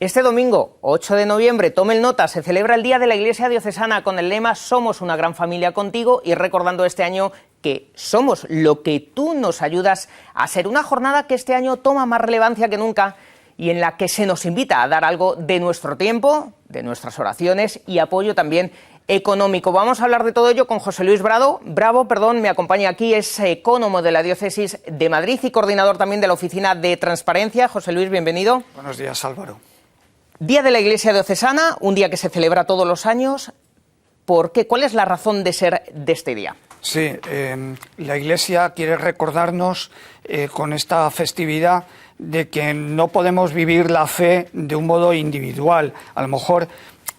Este domingo, 8 de noviembre, tomen nota, se celebra el Día de la Iglesia Diocesana con el lema Somos una gran familia contigo y recordando este año que somos lo que tú nos ayudas a ser. Una jornada que este año toma más relevancia que nunca y en la que se nos invita a dar algo de nuestro tiempo, de nuestras oraciones y apoyo también económico. Vamos a hablar de todo ello con José Luis Bravo, me acompaña aquí, es ecónomo de la Diócesis de Madrid y coordinador también de la Oficina de Transparencia. José Luis, bienvenido. Buenos días, Álvaro. Día de la Iglesia Diocesana, un día que se celebra todos los años. ¿Por qué? ¿Cuál es la razón de ser de este día? Sí, la Iglesia quiere recordarnos con esta festividad de que no podemos vivir la fe de un modo individual. A lo mejor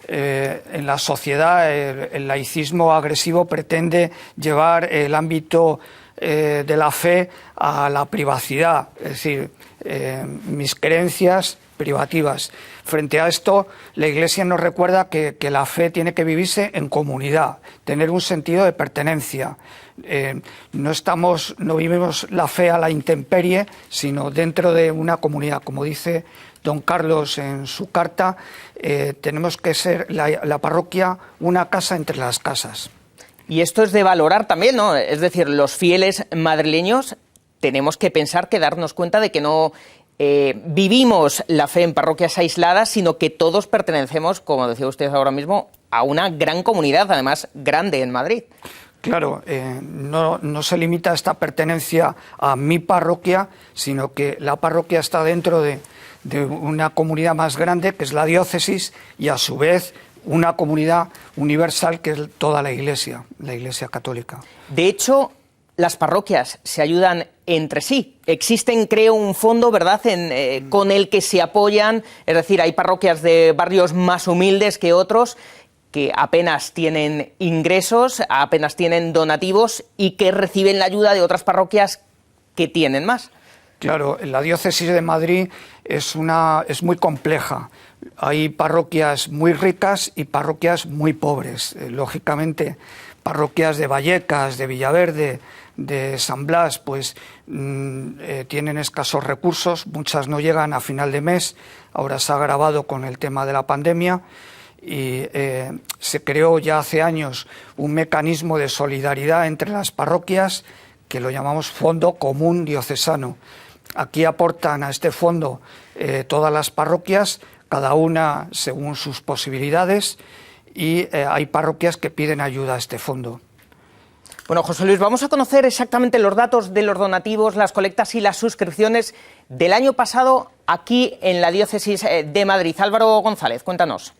en la sociedad el laicismo agresivo pretende llevar el ámbito de la fe a la privacidad, es decir, mis creencias privativas. Frente a esto, la Iglesia nos recuerda que la fe tiene que vivirse en comunidad, tener un sentido de pertenencia. No vivimos la fe a la intemperie, sino dentro de una comunidad. Como dice don Carlos en su carta, tenemos que ser la parroquia una casa entre las casas. Y esto es de valorar también, ¿no? Es decir, los fieles madrileños tenemos que pensar, que darnos cuenta de que no vivimos la fe en parroquias aisladas, sino que todos pertenecemos, como decía usted ahora mismo, a una gran comunidad, además grande en Madrid. Claro, no se limita esta pertenencia a mi parroquia, sino que la parroquia está dentro de una comunidad más grande, que es la diócesis, y a su vez una comunidad universal, que es toda la Iglesia católica. De hecho, las parroquias se ayudan entre sí. Existen, creo, un fondo, ¿verdad?, con el que se apoyan. Es decir, hay parroquias de barrios más humildes que otros que apenas tienen ingresos, apenas tienen donativos y que reciben la ayuda de otras parroquias que tienen más. Claro, la diócesis de Madrid es muy compleja. Hay parroquias muy ricas y parroquias muy pobres. Lógicamente, parroquias de Vallecas, de Villaverde, de San Blas, pues tienen escasos recursos, muchas no llegan a final de mes. Ahora se ha agravado con el tema de la pandemia y se creó ya hace años un mecanismo de solidaridad entre las parroquias que lo llamamos Fondo Común Diocesano. Aquí aportan a este fondo todas las parroquias, cada una según sus posibilidades, y hay parroquias que piden ayuda a este fondo. Bueno, José Luis, vamos a conocer exactamente los datos de los donativos, las colectas y las suscripciones del año pasado aquí en la Diócesis de Madrid. Álvaro González, cuéntanos.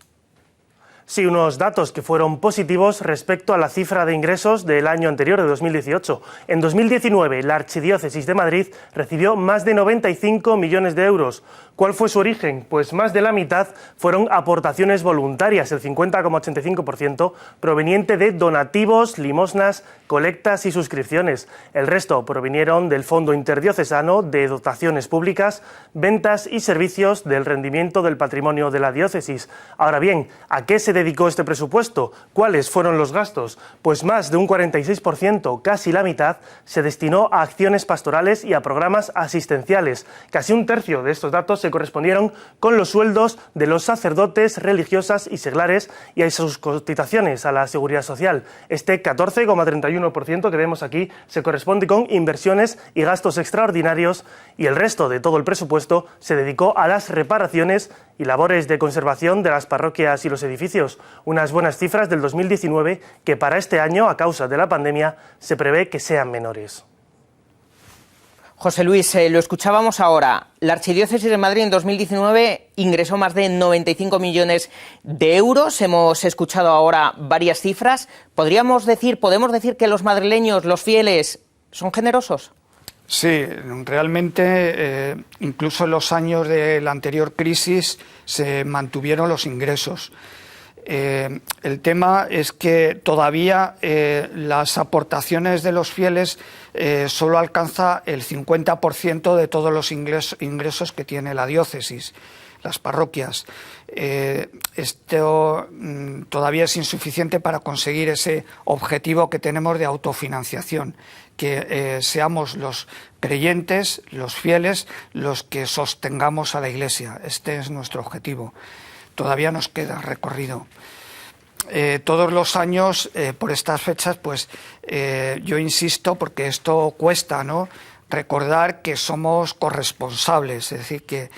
Sí, unos datos que fueron positivos respecto a la cifra de ingresos del año anterior, de 2018. En 2019, la Archidiócesis de Madrid recibió más de 95 millones de euros. ¿Cuál fue su origen? Pues más de la mitad fueron aportaciones voluntarias, el 50,85%, proveniente de donativos, limosnas, colectas y suscripciones. El resto provinieron del Fondo Interdiocesano, de dotaciones públicas, ventas y servicios del rendimiento del patrimonio de la diócesis. Ahora bien, ¿a qué se dedicó este presupuesto? ¿Cuáles fueron los gastos? Pues más de un 46%, casi la mitad, se destinó a acciones pastorales y a programas asistenciales. Casi un tercio de estos datos se correspondieron con los sueldos de los sacerdotes, religiosas y seglares y a sus cotizaciones a la Seguridad Social. Este 14,31% que vemos aquí se corresponde con inversiones y gastos extraordinarios y el resto de todo el presupuesto se dedicó a las reparaciones y labores de conservación de las parroquias y los edificios. Unas buenas cifras del 2019 que para este año, a causa de la pandemia, se prevé que sean menores. José Luis, lo escuchábamos ahora. La Archidiócesis de Madrid en 2019 ingresó más de 95 millones de euros. Hemos escuchado ahora varias cifras. ¿Podemos decir que los madrileños, los fieles, son generosos? Sí, realmente incluso en los años de la anterior crisis se mantuvieron los ingresos. El tema es que todavía las aportaciones de los fieles solo alcanza el 50% de todos los ingresos que tiene la diócesis. las parroquias. Esto todavía es insuficiente para conseguir ese objetivo que tenemos de autofinanciación, que seamos los creyentes, los fieles, los que sostengamos a la Iglesia. Este es nuestro objetivo. Todavía nos queda recorrido. Todos los años, por estas fechas, pues yo insisto, porque esto cuesta, ¿no?, recordar que somos corresponsables, es decir, que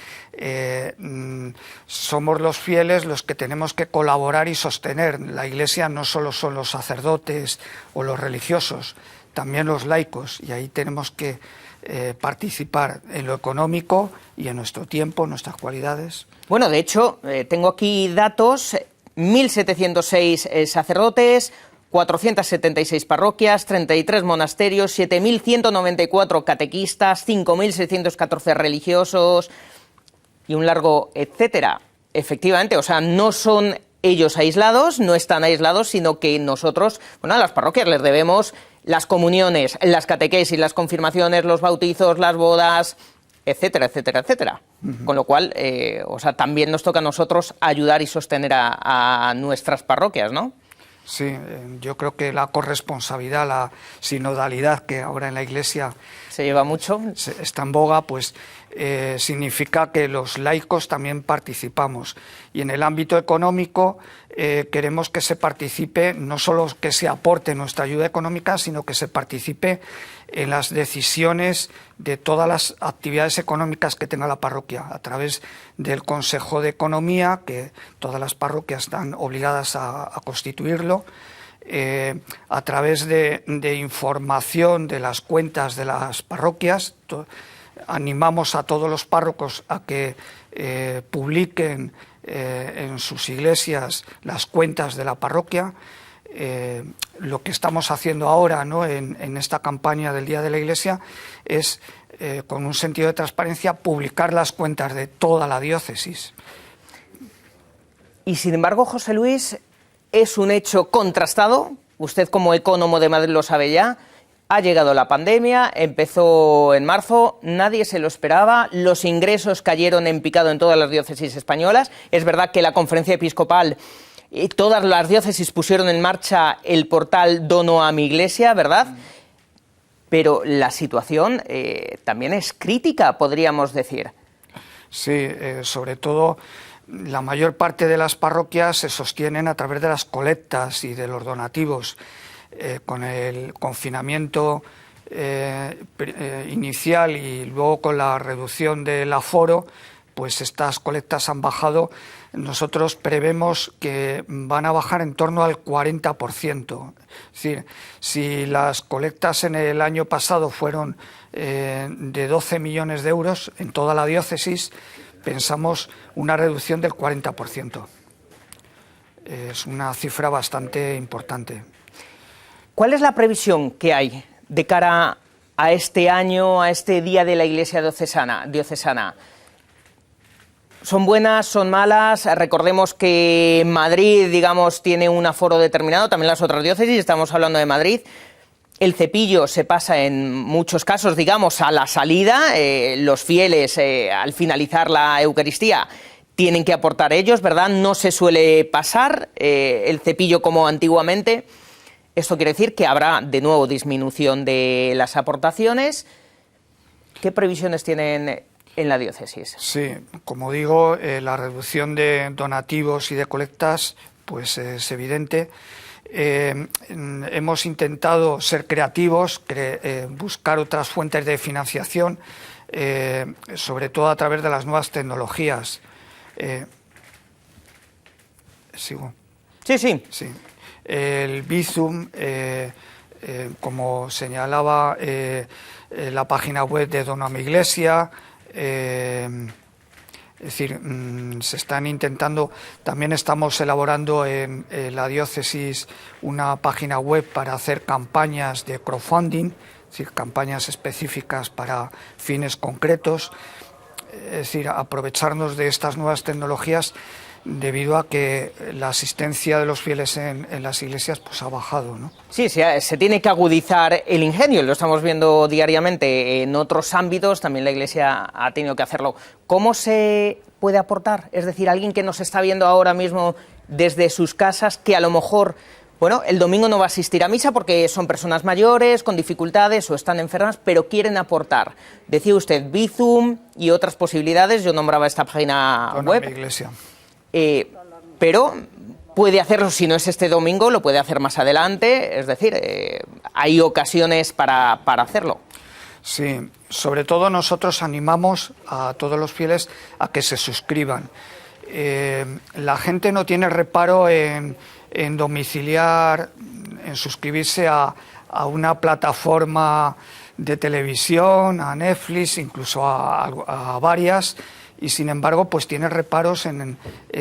somos los fieles los que tenemos que colaborar y sostener. La Iglesia no solo son los sacerdotes o los religiosos, también los laicos, y ahí tenemos que participar en lo económico y en nuestro tiempo, nuestras cualidades. Bueno, de hecho, tengo aquí datos: 1.706 sacerdotes, 476 parroquias, 33 monasterios, 7.194 catequistas, 5.614 religiosos y un largo etcétera. Efectivamente, o sea, no son ellos aislados, no están aislados, sino que nosotros, bueno, a las parroquias les debemos las comuniones, las catequesis, las confirmaciones, los bautizos, las bodas, etcétera, etcétera, etcétera. Con lo cual, o sea, también nos toca a nosotros ayudar y sostener a nuestras parroquias, ¿no? Sí, yo creo que la corresponsabilidad, la sinodalidad, que ahora en la Iglesia se lleva mucho, está en boga, pues significa que los laicos también participamos. Y en el ámbito económico queremos que se participe, no solo que se aporte nuestra ayuda económica, sino que se participe en las decisiones de todas las actividades económicas que tenga la parroquia, a través del Consejo de Economía, que todas las parroquias están obligadas a constituirlo, a través de información de las cuentas de las parroquias. Animamos a todos los párrocos a que publiquen en sus iglesias las cuentas de la parroquia. Lo que estamos haciendo ahora, ¿no?, en esta campaña del Día de la Iglesia es, con un sentido de transparencia, publicar las cuentas de toda la diócesis. Y sin embargo, José Luis, es un hecho contrastado, usted como ecónomo de Madrid lo sabe ya. Ha llegado la pandemia, empezó en marzo, nadie se lo esperaba, los ingresos cayeron en picado en todas las diócesis españolas. Es verdad que la Conferencia Episcopal y todas las diócesis pusieron en marcha el portal Dono a mi Iglesia, ¿verdad? Pero la situación también es crítica, podríamos decir. Sí, sobre todo la mayor parte de las parroquias se sostienen a través de las colectas y de los donativos. Con el confinamiento inicial y luego con la reducción del aforo, pues estas colectas han bajado. Nosotros prevemos que van a bajar en torno al 40%. Es decir, si las colectas en el año pasado fueron de 12 millones de euros en toda la diócesis, pensamos una reducción del 40%. Es una cifra bastante importante. ¿Cuál es la previsión que hay de cara a este año, a este Día de la Iglesia diocesana? ¿Son buenas, son malas? Recordemos que Madrid, digamos, tiene un aforo determinado, también las otras diócesis, estamos hablando de Madrid. El cepillo se pasa en muchos casos, digamos, a la salida. Los fieles, al finalizar la Eucaristía, tienen que aportar ellos, ¿verdad? No se suele pasar el cepillo como antiguamente. Esto quiere decir que habrá de nuevo disminución de las aportaciones. ¿Qué previsiones tienen en la diócesis? Sí, como digo, la reducción de donativos y de colectas pues es evidente. Hemos intentado ser creativos, buscar otras fuentes de financiación, sobre todo a través de las nuevas tecnologías. ¿Sigo? Sí, sí. Sí. El Bizum, como señalaba la página web de Dono a mi Iglesia, es decir, se están intentando, también estamos elaborando en la diócesis una página web para hacer campañas de crowdfunding, es decir, campañas específicas para fines concretos. es decir, aprovecharnos de estas nuevas tecnologías debido a que la asistencia de los fieles en las iglesias pues ha bajado, ¿no? Sí, se tiene que agudizar el ingenio, lo estamos viendo diariamente en otros ámbitos, también la Iglesia ha tenido que hacerlo. ¿Cómo se puede aportar? Es decir, alguien que nos está viendo ahora mismo desde sus casas, que a lo mejor, bueno, el domingo no va a asistir a misa porque son personas mayores, con dificultades o están enfermas, pero quieren aportar. Decía usted Bizum y otras posibilidades, yo nombraba esta página web. Mi iglesia. Pero puede hacerlo, si no es este domingo, lo puede hacer más adelante, es decir, hay ocasiones para hacerlo. Sí, sobre todo nosotros animamos a todos los fieles a que se suscriban. La gente no tiene reparo en domiciliar, en suscribirse a una plataforma de televisión, a Netflix, incluso a varias, y sin embargo pues tiene reparos en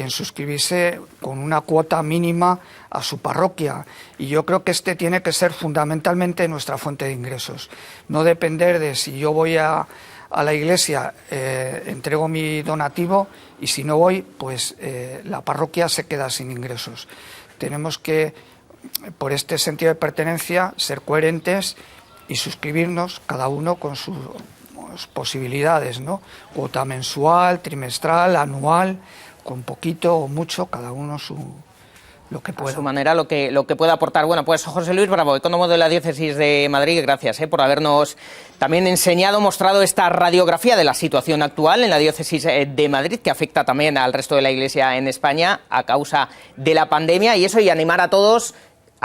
suscribirse con una cuota mínima a su parroquia, y yo creo que este tiene que ser fundamentalmente nuestra fuente de ingresos, no depender de si yo voy a la iglesia, entrego mi donativo, y si no voy pues la parroquia se queda sin ingresos. Tenemos que, por este sentido de pertenencia, ser coherentes y suscribirnos cada uno con sus posibilidades, ¿no? Cuota mensual, trimestral, anual, con poquito o mucho, cada uno lo que pueda. A su manera, lo que pueda aportar. Bueno, pues José Luis Bravo, ecónomo de la Diócesis de Madrid, gracias por habernos también enseñado, mostrado esta radiografía de la situación actual en la Diócesis de Madrid, que afecta también al resto de la Iglesia en España a causa de la pandemia, y eso, y animar a todos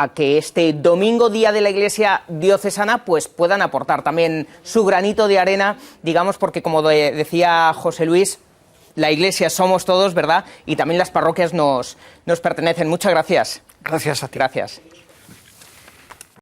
a que este domingo, día de la Iglesia diocesana, pues puedan aportar también su granito de arena, digamos, porque como decía José Luis, la Iglesia somos todos, ¿verdad? Y también las parroquias nos pertenecen. Muchas gracias. Gracias a ti. Gracias.